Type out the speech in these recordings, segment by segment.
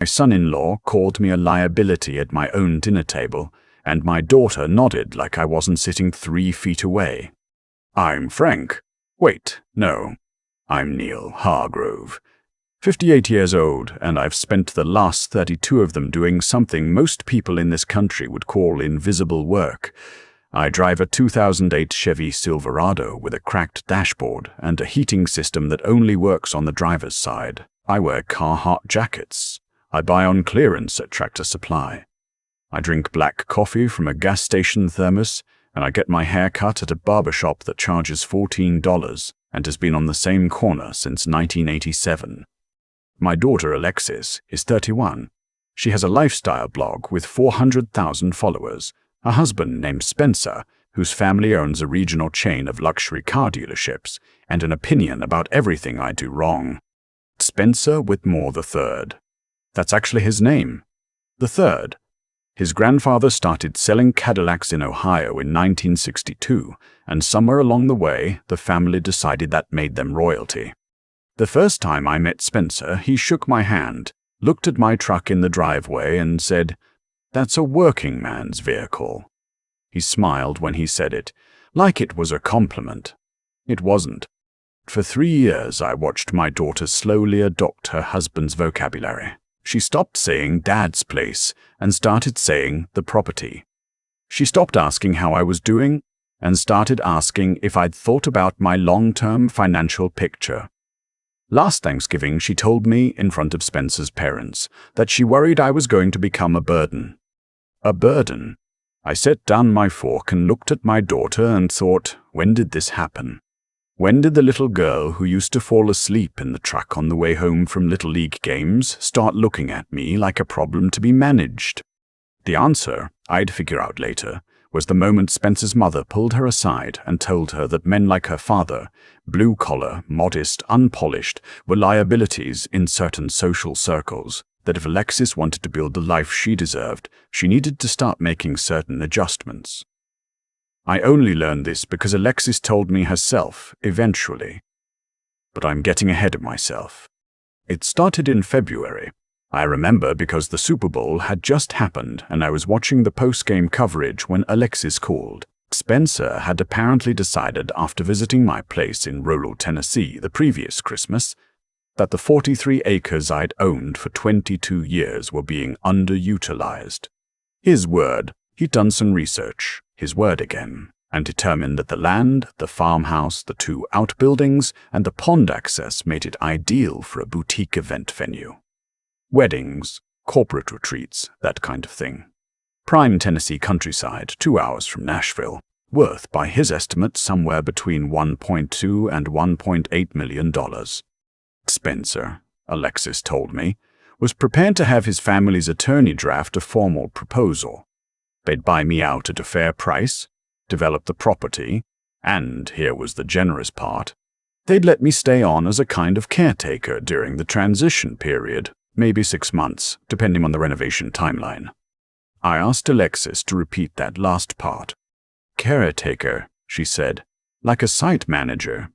My son-in-law called me a liability at my own dinner table, and my daughter nodded like I wasn't sitting 3 feet away. I'm Frank. Wait, no. I'm Neil Hargrove. 58 years old, and I've spent the last 32 of them doing something most people in this country would call invisible work. I drive a 2008 Chevy Silverado with a cracked dashboard and a heating system that only works on the driver's side. I wear Carhartt jackets. I buy on clearance at Tractor Supply. I drink black coffee from a gas station thermos, and I get my hair cut at a barbershop that charges $14 and has been on the same corner since 1987. My daughter Alexis is 31. She has a lifestyle blog with 400,000 followers, a husband named Spencer, whose family owns a regional chain of luxury car dealerships, and an opinion about everything I do wrong. Spencer Whitmore III. That's actually his name. The third. His grandfather started selling Cadillacs in Ohio in 1962, and somewhere along the way, the family decided that made them royalty. The first time I met Spencer, he shook my hand, looked at my truck in the driveway, and said, "That's a working man's vehicle." He smiled when he said it, like it was a compliment. It wasn't. For 3 years, I watched my daughter slowly adopt her husband's vocabulary. She stopped saying Dad's place and started saying the property. She stopped asking how I was doing and started asking if I'd thought about my long-term financial picture. Last Thanksgiving, she told me in front of Spencer's parents that she worried I was going to become a burden. A burden? I set down my fork and looked at my daughter and thought, when did this happen? When did the little girl who used to fall asleep in the truck on the way home from Little League games start looking at me like a problem to be managed? The answer, I'd figure out later, was the moment Spencer's mother pulled her aside and told her that men like her father, blue-collar, modest, unpolished, were liabilities in certain social circles, that if Alexis wanted to build the life she deserved, she needed to start making certain adjustments. I only learned this because Alexis told me herself, eventually. But I'm getting ahead of myself. It started in February. I remember because the Super Bowl had just happened and I was watching the post-game coverage when Alexis called. Spencer had apparently decided after visiting my place in rural Tennessee the previous Christmas that the 43 acres I'd owned for 22 years were being underutilized. His word, he'd done some research, his word again, and determined that the land, the farmhouse, the 2 outbuildings, and the pond access made it ideal for a boutique event venue. Weddings, corporate retreats, that kind of thing. Prime Tennessee countryside, 2 hours from Nashville, worth, by his estimate, somewhere between $1.2 and $1.8 million. Spencer, Alexis told me, was prepared to have his family's attorney draft a formal proposal. They'd buy me out at a fair price, develop the property, and, here was the generous part, they'd let me stay on as a kind of caretaker during the transition period, maybe 6 months, depending on the renovation timeline. I asked Alexis to repeat that last part. Caretaker, she said, like a site manager.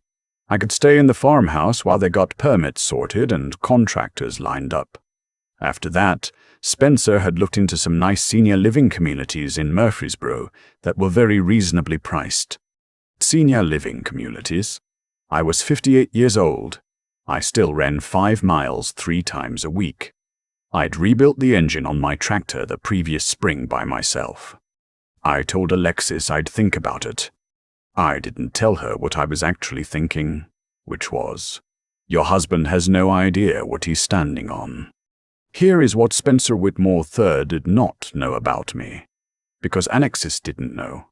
I could stay in the farmhouse while they got permits sorted and contractors lined up. After that, Spencer had looked into some nice senior living communities in Murfreesboro that were very reasonably priced. Senior living communities. I was 58 years old. I still ran 5 miles 3 times a week. I'd rebuilt the engine on my tractor the previous spring by myself. I told Alexis I'd think about it. I didn't tell her what I was actually thinking, which was, your husband has no idea what he's standing on. Here is what Spencer Whitmore III did not know about me. Because Alexis didn't know.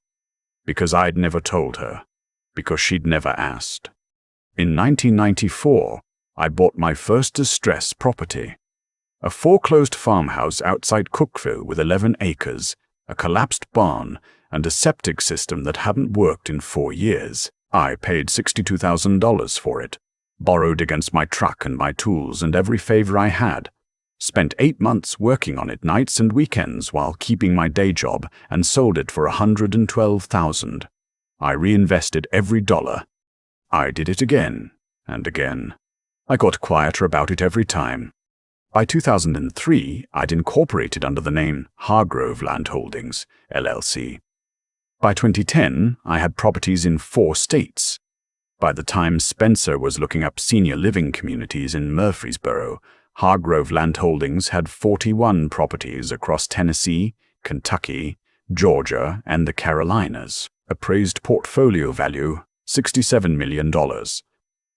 Because I'd never told her. Because she'd never asked. In 1994, I bought my first distressed property. A foreclosed farmhouse outside Cookeville with 11 acres, a collapsed barn, and a septic system that hadn't worked in 4 years. I paid $62,000 for it, borrowed against my truck and my tools and every favor I had. Spent 8 months working on it nights and weekends while keeping my day job and sold it for $112,000. I reinvested every dollar. I did it again and again. I got quieter about it every time. By 2003, I'd incorporated under the name Hargrove Land Holdings, LLC. By 2010, I had properties in 4 states. By the time Spencer was looking up senior living communities in Murfreesboro, Hargrove Land Holdings had 41 properties across Tennessee, Kentucky, Georgia, and the Carolinas. Appraised portfolio value, $67 million.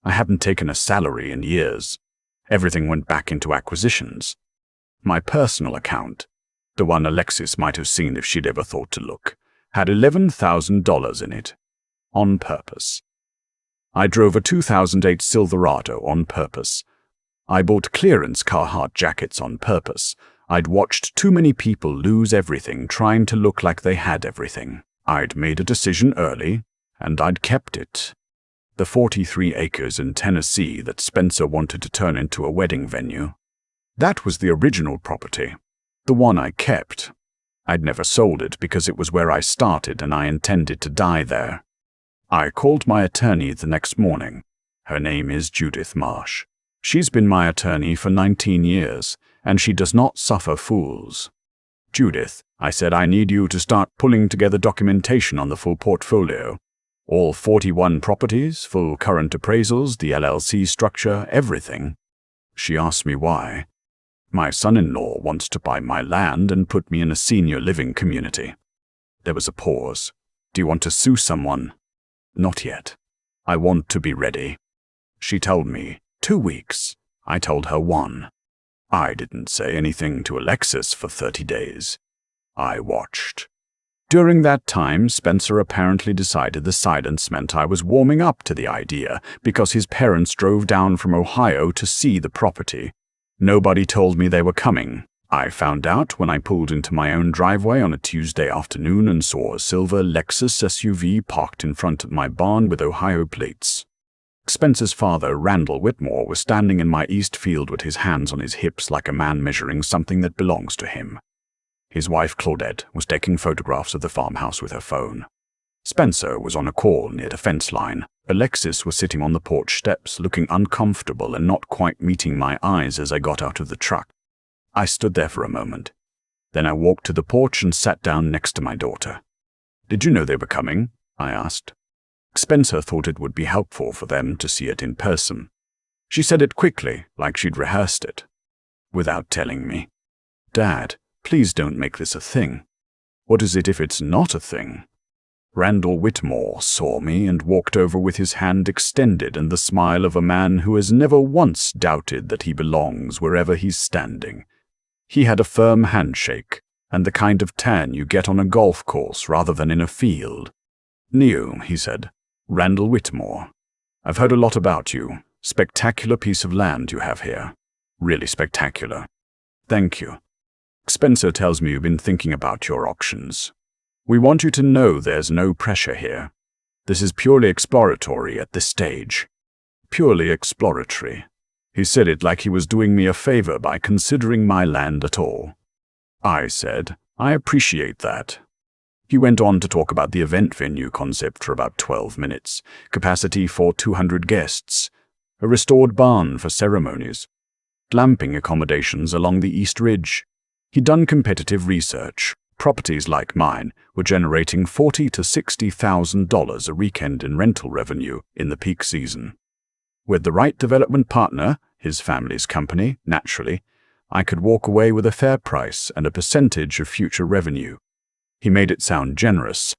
I hadn't taken a salary in years. Everything went back into acquisitions. My personal account, the one Alexis might have seen if she'd ever thought to look, had $11,000 in it. On purpose. I drove a 2008 Silverado on purpose. I bought clearance Carhartt jackets on purpose. I'd watched too many people lose everything trying to look like they had everything. I'd made a decision early, and I'd kept it. The 43 acres in Tennessee that Spencer wanted to turn into a wedding venue. That was the original property, the one I kept. I'd never sold it because it was where I started and I intended to die there. I called my attorney the next morning. Her name is Judith Marsh. She's been my attorney for 19 years, and she does not suffer fools. Judith, I said, I need you to start pulling together documentation on the full portfolio. All 41 properties, full current appraisals, the LLC structure, everything. She asked me why. My son-in-law wants to buy my land and put me in a senior living community. There was a pause. Do you want to sue someone? Not yet. I want to be ready. She told me 2 weeks. I told her 1. I didn't say anything to Alexis for 30 days. I watched. During that time, Spencer apparently decided the silence meant I was warming up to the idea because his parents drove down from Ohio to see the property. Nobody told me they were coming. I found out when I pulled into my own driveway on a Tuesday afternoon and saw a silver Lexus SUV parked in front of my barn with Ohio plates. Spencer's father, Randall Whitmore, was standing in my east field with his hands on his hips like a man measuring something that belongs to him. His wife, Claudette, was taking photographs of the farmhouse with her phone. Spencer was on a call near the fence line. Alexis was sitting on the porch steps, looking uncomfortable and not quite meeting my eyes as I got out of the truck. I stood there for a moment. Then I walked to the porch and sat down next to my daughter. Did you know they were coming? I asked. Spencer thought it would be helpful for them to see it in person. She said it quickly, like she'd rehearsed it, without telling me. Dad, please don't make this a thing. What is it if it's not a thing? Randall Whitmore saw me and walked over with his hand extended and the smile of a man who has never once doubted that he belongs wherever he's standing. He had a firm handshake, and the kind of tan you get on a golf course rather than in a field. "Neo," he said. "Randall Whitmore. I've heard a lot about you. Spectacular piece of land you have here. Really spectacular. Thank you. Spencer tells me you've been thinking about your options. We want you to know there's no pressure here. This is purely exploratory at this stage. Purely exploratory." He said it like he was doing me a favor by considering my land at all. I said, "I appreciate that." He went on to talk about the event venue concept for about 12 minutes, capacity for 200 guests, a restored barn for ceremonies, glamping accommodations along the East Ridge. He'd done competitive research. Properties like mine were generating $40,000 to $60,000 a weekend in rental revenue in the peak season. With the right development partner, his family's company, naturally, I could walk away with a fair price and a percentage of future revenue. He made it sound generous.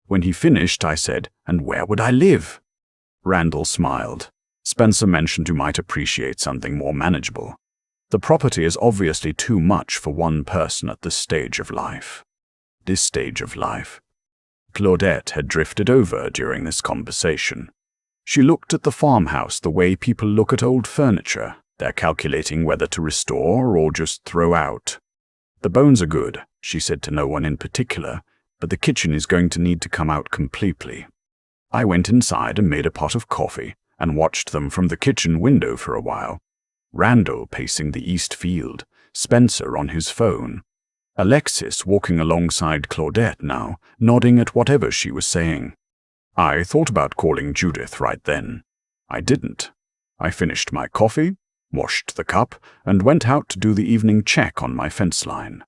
When he finished, I said, "And where would I live?" Randall smiled. "Spencer mentioned you might appreciate something more manageable. The property is obviously too much for one person at this stage of life." This stage of life. Claudette had drifted over during this conversation. She looked at the farmhouse the way people look at old furniture. They're calculating whether to restore or just throw out. "The bones are good," she said to no one in particular, "but the kitchen is going to need to come out completely." I went inside and made a pot of coffee and watched them from the kitchen window for a while. Randall pacing the east field, Spencer on his phone. Alexis walking alongside Claudette now, nodding at whatever she was saying. I thought about calling Judith right then. I didn't. I finished my coffee, washed the cup, and went out to do the evening check on my fence line.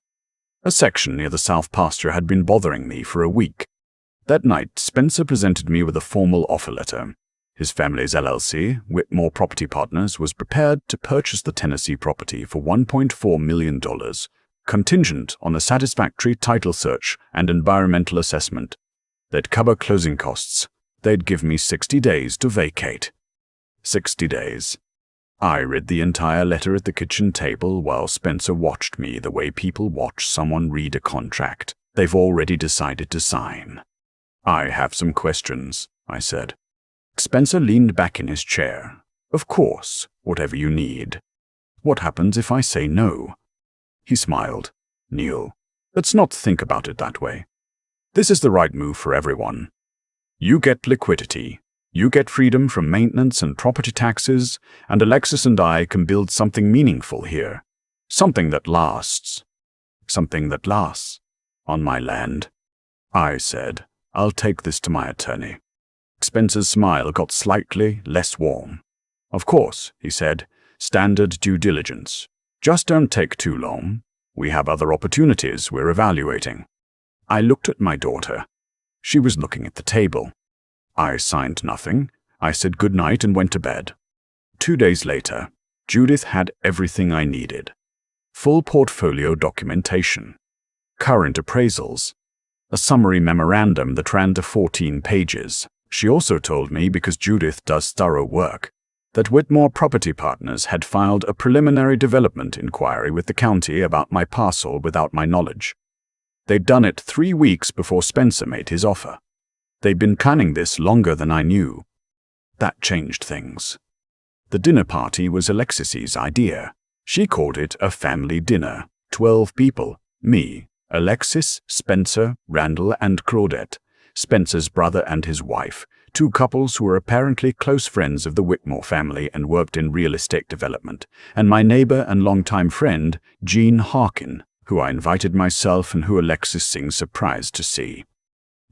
A section near the south pasture had been bothering me for a week. That night, Spencer presented me with a formal offer letter. His family's LLC, Whitmore Property Partners, was prepared to purchase the Tennessee property for $1.4 million, contingent on a satisfactory title search and environmental assessment. They'd cover closing costs. They'd give me 60 days to vacate. 60 days. I read the entire letter at the kitchen table while Spencer watched me the way people watch someone read a contract they've already decided to sign. "I have some questions," I said. Spencer leaned back in his chair. "Of course, whatever you need." "What happens if I say no?" He smiled. "Neil, let's not think about it that way. This is the right move for everyone. You get liquidity. You get freedom from maintenance and property taxes, and Alexis and I can build something meaningful here. Something that lasts. Something that lasts. On my land." I said, "I'll take this to my attorney." Spencer's smile got slightly less warm. "Of course," he said, "standard due diligence. Just don't take too long. We have other opportunities we're evaluating." I looked at my daughter. She was looking at the table. I signed nothing. I said goodnight and went to bed. 2 days later, Judith had everything I needed. Full portfolio documentation, current appraisals, a summary memorandum that ran to 14 pages. She also told me, because Judith does thorough work, that Whitmore Property Partners had filed a preliminary development inquiry with the county about my parcel without my knowledge. They'd done it 3 weeks before Spencer made his offer. They'd been planning this longer than I knew. That changed things. The dinner party was Alexis's idea. She called it a family dinner. 12 people. Me, Alexis, Spencer, Randall, and Claudette. Spencer's brother and his wife. 2 couples who were apparently close friends of the Whitmore family and worked in real estate development. And my neighbor and longtime friend, Gene Harkin, who I invited myself and who Alexis seemed surprised to see.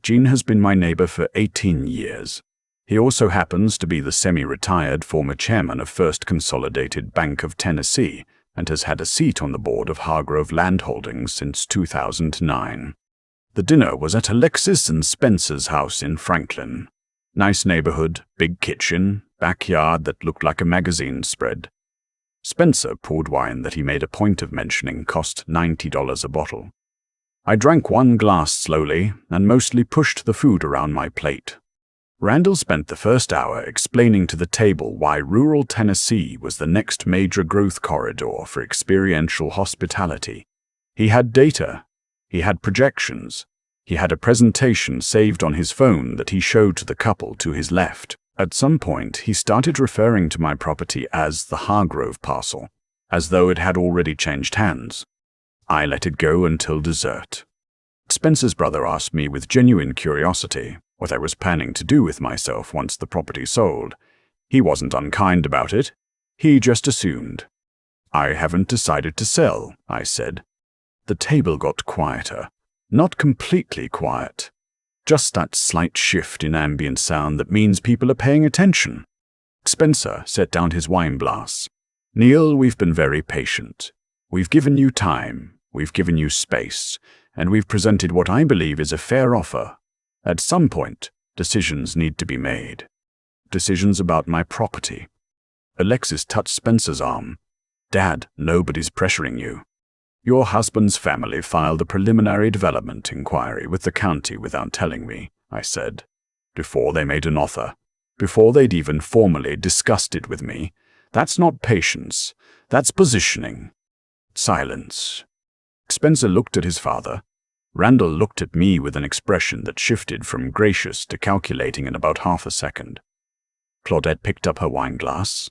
Gene has been my neighbor for 18 years. He also happens to be the semi-retired former chairman of First Consolidated Bank of Tennessee and has had a seat on the board of Hargrove Land Holdings since 2009. The dinner was at Alexis and Spencer's house in Franklin. Nice neighborhood, big kitchen, backyard that looked like a magazine spread. Spencer poured wine that he made a point of mentioning cost $90 a bottle. I drank 1 glass slowly and mostly pushed the food around my plate. Randall spent the first hour explaining to the table why rural Tennessee was the next major growth corridor for experiential hospitality. He had data. He had projections. He had a presentation saved on his phone that he showed to the couple to his left. At some point, he started referring to my property as the Hargrove parcel, as though it had already changed hands. I let it go until dessert. Spencer's brother asked me with genuine curiosity what I was planning to do with myself once the property sold. He wasn't unkind about it. He just assumed. "I haven't decided to sell," I said. The table got quieter. Not completely quiet. Just that slight shift in ambient sound that means people are paying attention. Spencer set down his wine glass. "Neil, we've been very patient. We've given you time. We've given you space, and we've presented what I believe is a fair offer. At some point, decisions need to be made. Decisions about my property." Alexis touched Spencer's arm. "Dad, nobody's pressuring you. Your husband's family filed a preliminary development inquiry with the county without telling me," I said. "Before they made an offer. Before they'd even formally discussed it with me. That's not patience. That's positioning." Silence. Spencer looked at his father. Randall looked at me with an expression that shifted from gracious to calculating in about half a second. Claudette picked up her wine glass.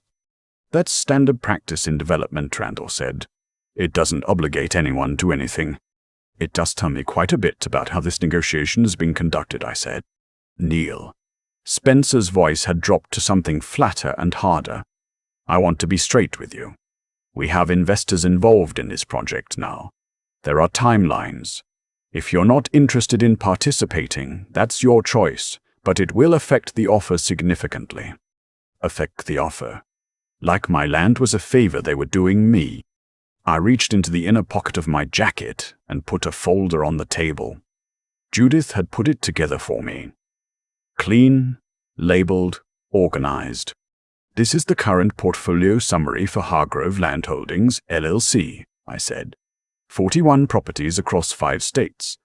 "That's standard practice in development," Randall said. "It doesn't obligate anyone to anything." "It does tell me quite a bit about how this negotiation has been conducted," I said. "Neil." Spencer's voice had dropped to something flatter and harder. "I want to be straight with you. We have investors involved in this project now. There are timelines. If you're not interested in participating, that's your choice, but it will affect the offer significantly." "Affect the offer?" like my land was a favor they were doing me. I reached into the inner pocket of my jacket and put a folder on the table. Judith had put it together for me. Clean, labeled, organized. This is the current portfolio summary for Hargrove Land Holdings, LLC, I said. 41 properties across 5 states.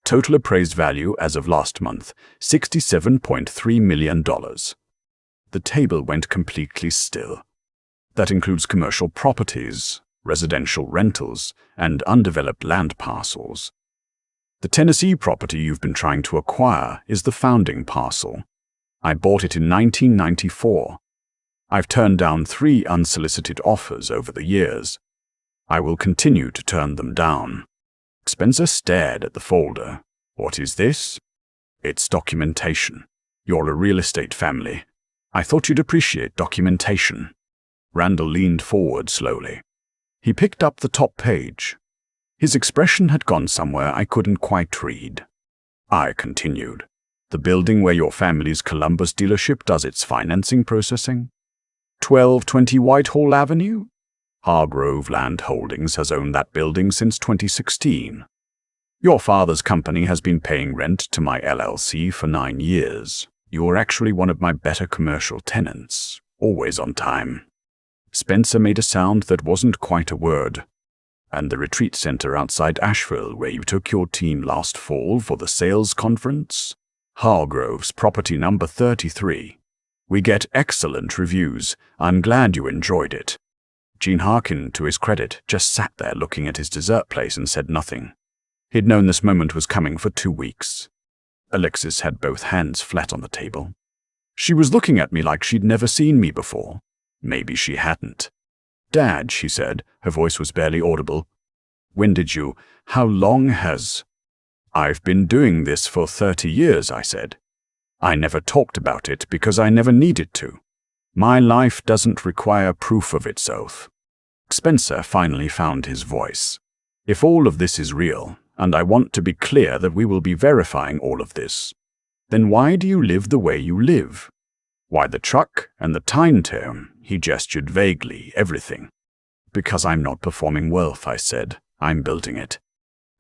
Total appraised value as of last month, $67.3 million. The table went completely still. That includes commercial properties, residential rentals, and undeveloped land parcels. The Tennessee property you've been trying to acquire is the founding parcel. I bought it in 1994. I've turned down 3 unsolicited offers over the years. I will continue to turn them down. Spencer stared at the folder. What is this? It's documentation. You're a real estate family. I thought you'd appreciate documentation. Randall leaned forward slowly. He picked up the top page. His expression had gone somewhere I couldn't quite read. I continued. The building where your family's Columbus dealership does its financing processing? 1220 Whitehall Avenue? Hargrove Land Holdings has owned that building since 2016. Your father's company has been paying rent to my LLC for 9 years. You're actually one of my better commercial tenants, always on time. Spencer made a sound that wasn't quite a word. And the retreat center outside Asheville where you took your team last fall for the sales conference? Hargrove's property number 33. We get excellent reviews. I'm glad you enjoyed it. Gene Harkin, to his credit, just sat there looking at his dessert plate and said nothing. He'd known this moment was coming for 2 weeks. Alexis had both hands flat on the table. She was looking at me like she'd never seen me before. Maybe she hadn't. Dad, she said, her voice was barely audible. How long has... I've been doing this for 30 years, I said. I never talked about it because I never needed to. My life doesn't require proof of itself. Spencer finally found his voice. If all of this is real, and I want to be clear that we will be verifying all of this, then why do you live the way you live? Why the truck and the time term? He gestured vaguely, everything. Because I'm not performing wealth, I said. I'm building it.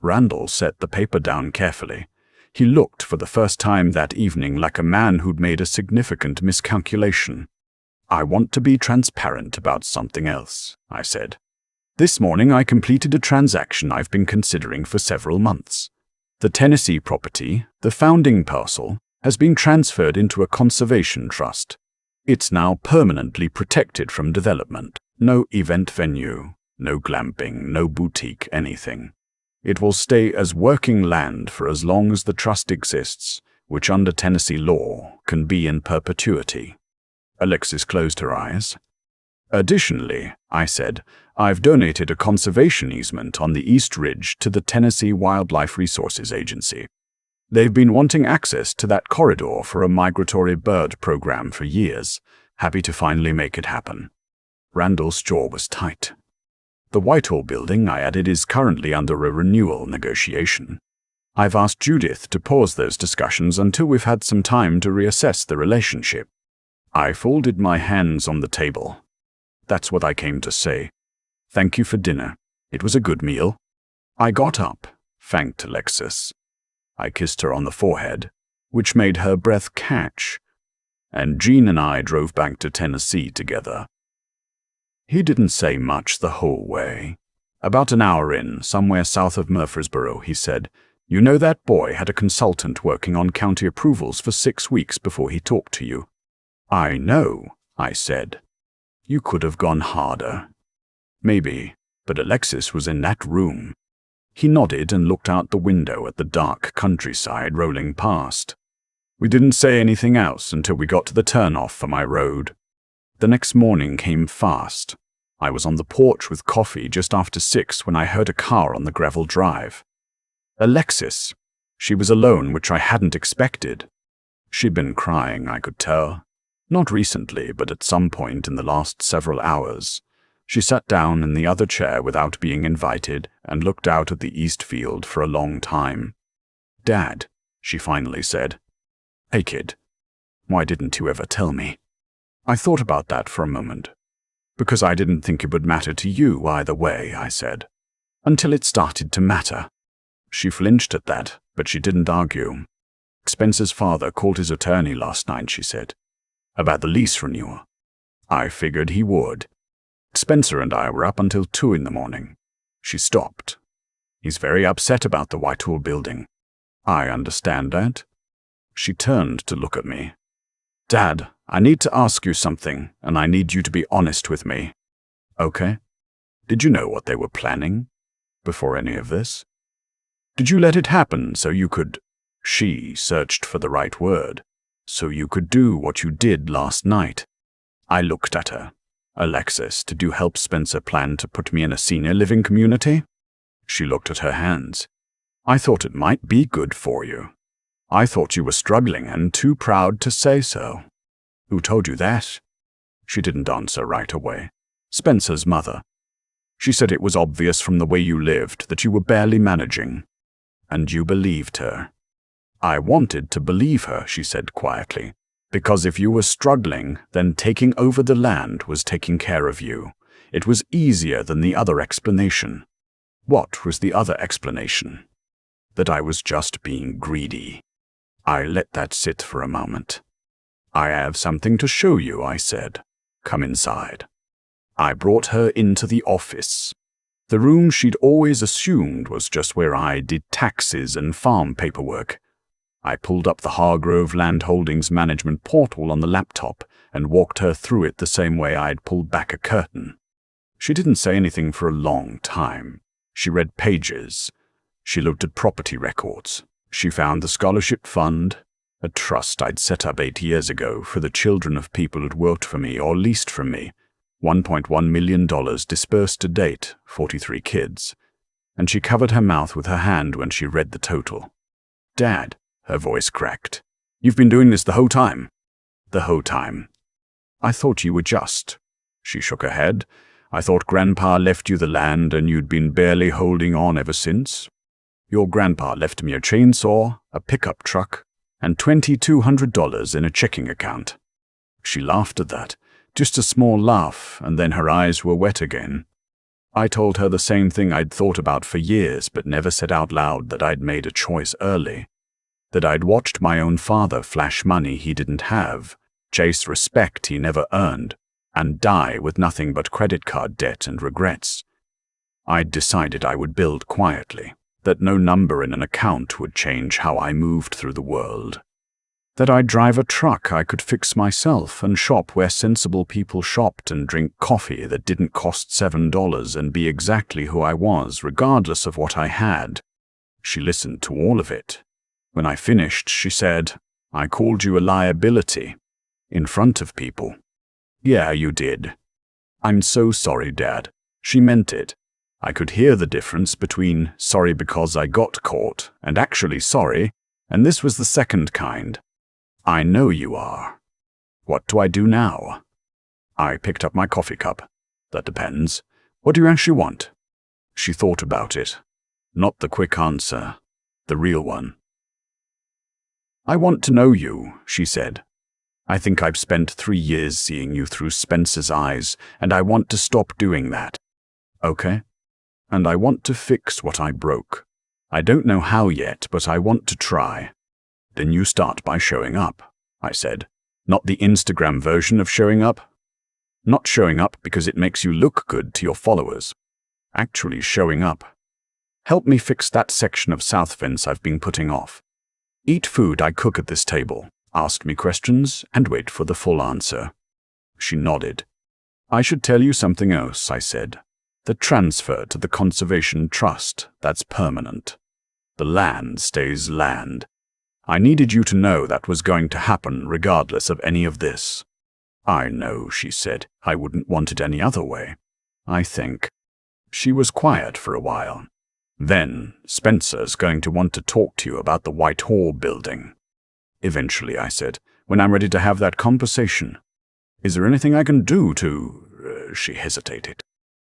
Randall set the paper down carefully. He looked for the first time that evening like a man who'd made a significant miscalculation. I want to be transparent about something else, I said. This morning I completed a transaction I've been considering for several months. The Tennessee property, the founding parcel, has been transferred into a conservation trust. It's now permanently protected from development. No event venue, no glamping, no boutique, anything. It will stay as working land for as long as the trust exists, which under Tennessee law can be in perpetuity. Alexis closed her eyes. Additionally, I said, I've donated a conservation easement on the East Ridge to the Tennessee Wildlife Resources Agency. They've been wanting access to that corridor for a migratory bird program for years. Happy to finally make it happen. Randall's jaw was tight. The Whitehall building, I added, is currently under a renewal negotiation. I've asked Judith to pause those discussions until we've had some time to reassess the relationship. I folded my hands on the table. That's what I came to say. Thank you for dinner. It was a good meal. I got up, thanked Alexis. I kissed her on the forehead, which made her breath catch, and Gene and I drove back to Tennessee together. He didn't say much the whole way. About an hour in, somewhere south of Murfreesboro, he said, "You know that boy had a consultant working on county approvals for 6 weeks before he talked to you." "I know," I said. "You could have gone harder." "Maybe, but Alexis was in that room." He nodded and looked out the window at the dark countryside rolling past. We didn't say anything else until we got to the turnoff for my road. The next morning came fast. I was on the porch with coffee just after 6 when I heard a car on the gravel drive. Alexis. She was alone, which I hadn't expected. She'd been crying, I could tell. Not recently, but at some point in the last several hours. She sat down in the other chair without being invited and looked out at the east field for a long time. "Dad," she finally said. "Hey, kid. Why didn't you ever tell me?" I thought about that for a moment. Because I didn't think it would matter to you either way, I said. Until it started to matter. She flinched at that, but she didn't argue. Spencer's father called his attorney last night, she said. About the lease renewal. I figured he would. Spencer and I were up until 2 in the morning. She stopped. He's very upset about the Whitehall building. I understand that. She turned to look at me. Dad, I need to ask you something, and I need you to be honest with me. Okay. Did you know what they were planning before any of this? Did you let it happen so you could— She searched for the right word. So you could do what you did last night. I looked at her. Alexis, did you help Spencer plan to put me in a senior living community? She looked at her hands. I thought it might be good for you. I thought you were struggling and too proud to say so. Who told you that? She didn't answer right away. Spencer's mother. She said it was obvious from the way you lived that you were barely managing. And you believed her. I wanted to believe her, she said quietly, because if you were struggling, then taking over the land was taking care of you. It was easier than the other explanation. What was the other explanation? That I was just being greedy. I let that sit for a moment. I have something to show you, I said. Come inside. I brought her into the office. The room she'd always assumed was just where I did taxes and farm paperwork. I pulled up the Hargrove Land Holdings management portal on the laptop and walked her through it the same way I'd pulled back a curtain. She didn't say anything for a long time. She read pages. She looked at property records. She found the scholarship fund, a trust I'd set up 8 years ago for the children of people who'd worked for me or leased from me. $1.1 million dispersed to date, 43 kids. And she covered her mouth with her hand when she read the total. Dad, her voice cracked. You've been doing this the whole time. The whole time. I thought you were just. She shook her head. I thought Grandpa left you the land and you'd been barely holding on ever since. Your grandpa left me a chainsaw, a pickup truck, and $2,200 in a checking account. She laughed at that, just a small laugh, and then her eyes were wet again. I told her the same thing I'd thought about for years but never said out loud, that I'd made a choice early. That I'd watched my own father flash money he didn't have, chase respect he never earned, and die with nothing but credit card debt and regrets. I'd decided I would build quietly, that no number in an account would change how I moved through the world. That I'd drive a truck I could fix myself and shop where sensible people shopped and drink coffee that didn't cost $7 and be exactly who I was, regardless of what I had. She listened to all of it. When I finished, she said, I called you a liability. In front of people. Yeah, you did. I'm so sorry, Dad. She meant it. I could hear the difference between sorry because I got caught and actually sorry, and this was the second kind. I know you are. What do I do now? I picked up my coffee cup. That depends. What do you actually want? She thought about it. Not the quick answer. The real one. I want to know you, she said. I think I've spent 3 years seeing you through Spencer's eyes, and I want to stop doing that. Okay? And I want to fix what I broke. I don't know how yet, but I want to try. Then you start by showing up, I said. Not the Instagram version of showing up. Not showing up because it makes you look good to your followers. Actually showing up. Help me fix that section of South Fence I've been putting off. Eat food I cook at this table. Ask me questions and wait for the full answer. She nodded. I should tell you something else, I said. The transfer to the Conservation Trust, that's permanent. The land stays land. I needed you to know that was going to happen regardless of any of this. I know, she said. I wouldn't want it any other way. I think. She was quiet for a while. Then, Spencer's going to want to talk to you about the Whitehall building. Eventually, I said, when I'm ready to have that conversation. Is there anything I can do to— She hesitated.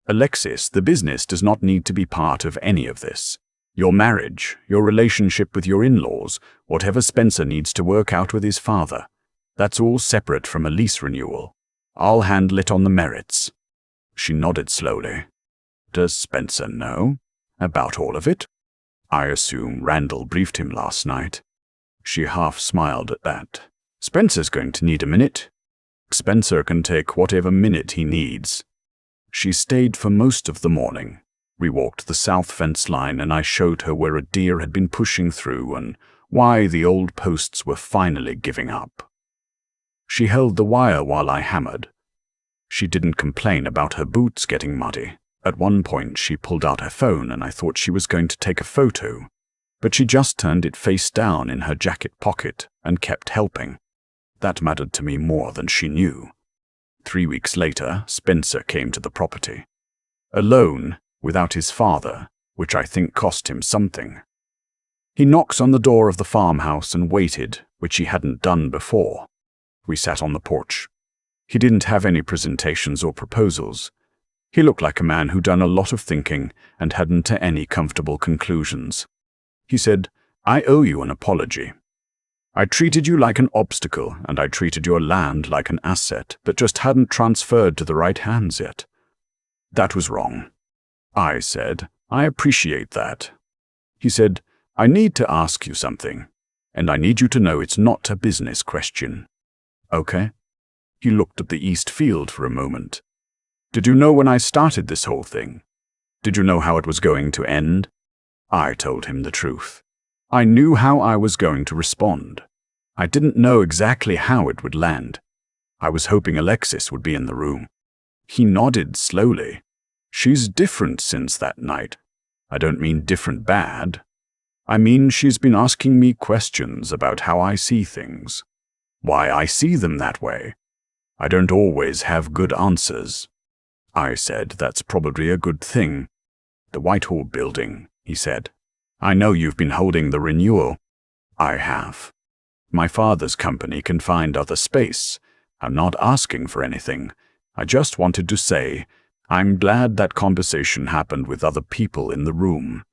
Alexis, the business does not need to be part of any of this. Your marriage, your relationship with your in-laws, whatever Spencer needs to work out with his father, that's all separate from a lease renewal. I'll handle it on the merits. She nodded slowly. Does Spencer know about all of it? I assume Randall briefed him last night. She half smiled at that. Spencer's going to need a minute. Spencer can take whatever minute he needs. She stayed for most of the morning. We walked the south fence line and I showed her where a deer had been pushing through and why the old posts were finally giving up. She held the wire while I hammered. She didn't complain about her boots getting muddy. At one point she pulled out her phone and I thought she was going to take a photo, but she just turned it face down in her jacket pocket and kept helping. That mattered to me more than she knew. 3 weeks later, Spencer came to the property. Alone, without his father, which I think cost him something. He knocks on the door of the farmhouse and waited, which he hadn't done before. We sat on the porch. He didn't have any presentations or proposals. He looked like a man who'd done a lot of thinking and hadn't to any comfortable conclusions. He said, "I owe you an apology. I treated you like an obstacle, and I treated your land like an asset, but just hadn't transferred to the right hands yet. That was wrong." I said, "I appreciate that." He said, "I need to ask you something, and I need you to know it's not a business question." Okay. He looked at the east field for a moment. "Did you know when I started this whole thing? Did you know how it was going to end?" I told him the truth. I knew how I was going to respond. I didn't know exactly how it would land. I was hoping Alexis would be in the room. He nodded slowly. "She's different since that night. I don't mean different bad. I mean she's been asking me questions about how I see things, why I see them that way. I don't always have good answers." I said, "That's probably a good thing." "The Whitehall building," he said. "I know you've been holding the renewal." "I have. My father's company can find other space. I'm not asking for anything. I just wanted to say, I'm glad that conversation happened with other people in the room.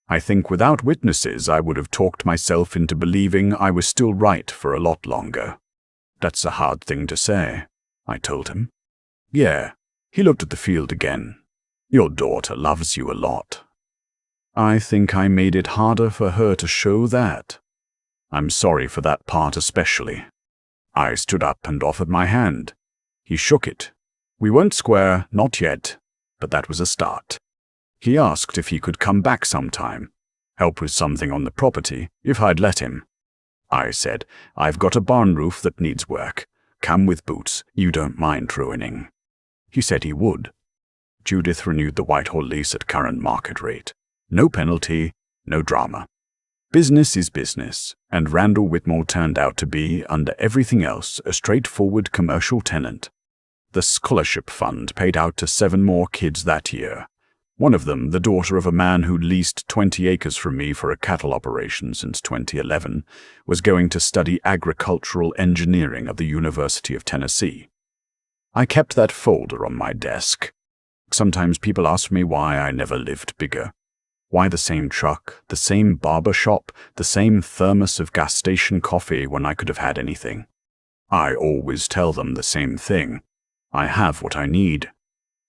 I think without witnesses I would have talked myself into believing I was still right for a lot longer." "That's a hard thing to say," I told him. "Yeah." He looked at the field again. "Your daughter loves you a lot." I think I made it harder for her to show that. I'm sorry for that part especially. I stood up and offered my hand. He shook it. We weren't square, not yet, but that was a start. He asked if he could come back sometime, help with something on the property, if I'd let him. I said, "I've got a barn roof that needs work. Come with boots you don't mind ruining." He said he would. Judith renewed the Whitehall lease at current market rate. No penalty, no drama. Business is business, and Randall Whitmore turned out to be, under everything else, a straightforward commercial tenant. The scholarship fund paid out to 7 more kids that year. One of them, the daughter of a man who'd leased 20 acres from me for a cattle operation since 2011, was going to study agricultural engineering at the University of Tennessee. I kept that folder on my desk. Sometimes people ask me why I never lived bigger. Why the same truck, the same barber shop, the same thermos of gas station coffee when I could have had anything. I always tell them the same thing. I have what I need.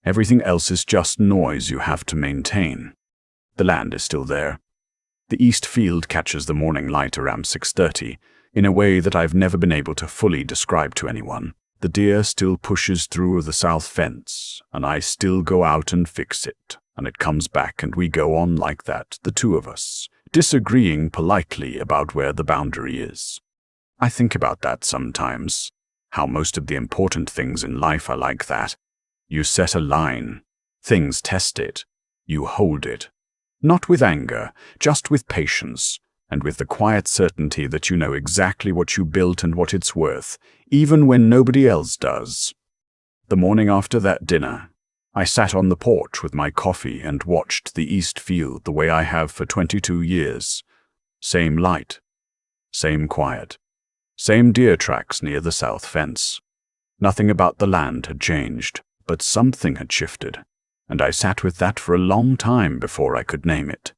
Everything else is just noise you have to maintain. The land is still there. The east field catches the morning light around 6:30 in a way that I've never been able to fully describe to anyone. The deer still pushes through the south fence, and I still go out and fix it, and it comes back and we go on like that, the two of us, disagreeing politely about where the boundary is. I think about that sometimes, how most of the important things in life are like that. You set a line, things test it, you hold it. Not with anger, just with patience, and with the quiet certainty that you know exactly what you built and what it's worth, even when nobody else does. The morning after that dinner, I sat on the porch with my coffee and watched the east field the way I have for 22 years. Same light, same quiet, same deer tracks near the south fence. Nothing about the land had changed, but something had shifted, and I sat with that for a long time before I could name it.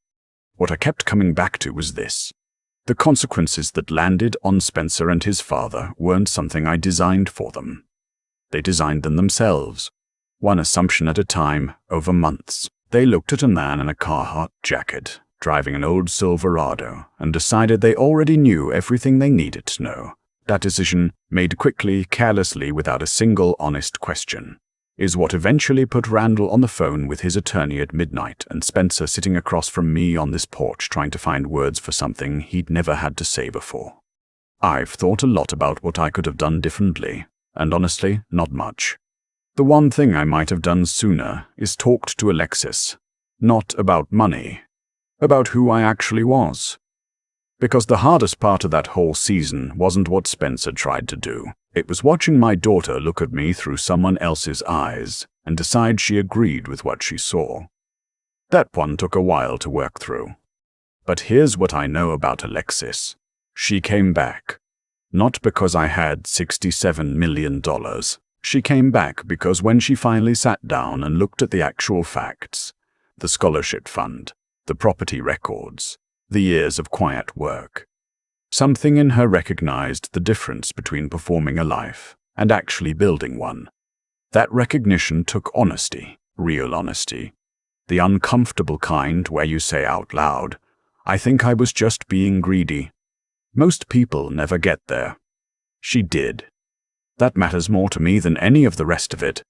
What I kept coming back to was this. The consequences that landed on Spencer and his father weren't something I designed for them. They designed them themselves. one assumption at a time, over months. They looked at a man in a Carhartt jacket, driving an old Silverado, and decided they already knew everything they needed to know. That decision, made quickly, carelessly, without a single honest question, is what eventually put Randall on the phone with his attorney at midnight and Spencer sitting across from me on this porch trying to find words for something he'd never had to say before. I've thought a lot about what I could have done differently, and honestly, not much. The one thing I might have done sooner is talked to Alexis, not about money, about who I actually was. Because the hardest part of that whole season wasn't what Spencer tried to do. It was watching my daughter look at me through someone else's eyes and decide she agreed with what she saw. That one took a while to work through. But here's what I know about Alexis. She came back. Not because I had $67 million. She came back because when she finally sat down and looked at the actual facts, the scholarship fund, the property records, the years of quiet work, something in her recognized the difference between performing a life and actually building one. That recognition took honesty, real honesty, the uncomfortable kind where you say out loud, "I think I was just being greedy." Most people never get there. She did. That matters more to me than any of the rest of it.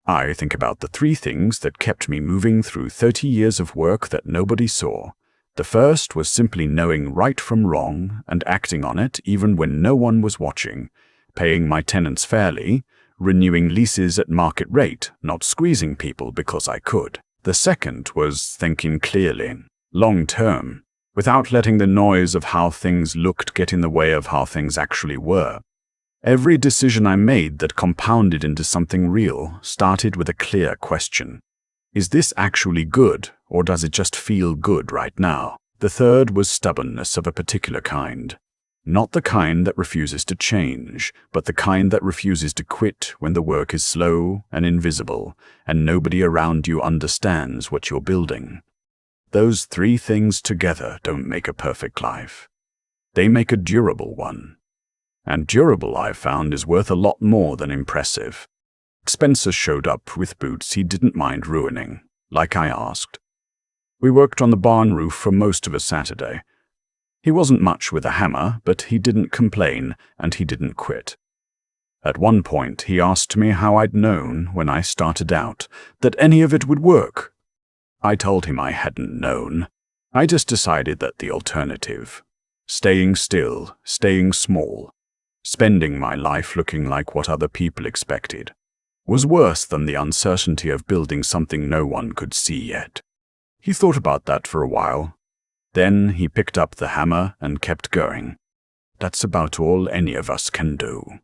I think about the 3 things that kept me moving through 30 years of work that nobody saw. The first was simply knowing right from wrong and acting on it even when no one was watching, paying my tenants fairly, renewing leases at market rate, not squeezing people because I could. The second was thinking clearly, long term, without letting the noise of how things looked get in the way of how things actually were. Every decision I made that compounded into something real started with a clear question. Is this actually good, or does it just feel good right now? The third was stubbornness of a particular kind. Not the kind that refuses to change, but the kind that refuses to quit when the work is slow and invisible, and nobody around you understands what you're building. Those 3 things together don't make a perfect life. They make a durable one. And durable, I've found, is worth a lot more than impressive. Spencer showed up with boots he didn't mind ruining, like I asked. We worked on the barn roof for most of a Saturday. He wasn't much with a hammer, but he didn't complain, and he didn't quit. At one point, he asked me how I'd known, when I started out, that any of it would work. I told him I hadn't known. I just decided that the alternative, staying still, staying small, spending my life looking like what other people expected, was worse than the uncertainty of building something no one could see yet. He thought about that for a while. Then he picked up the hammer and kept going. That's about all any of us can do.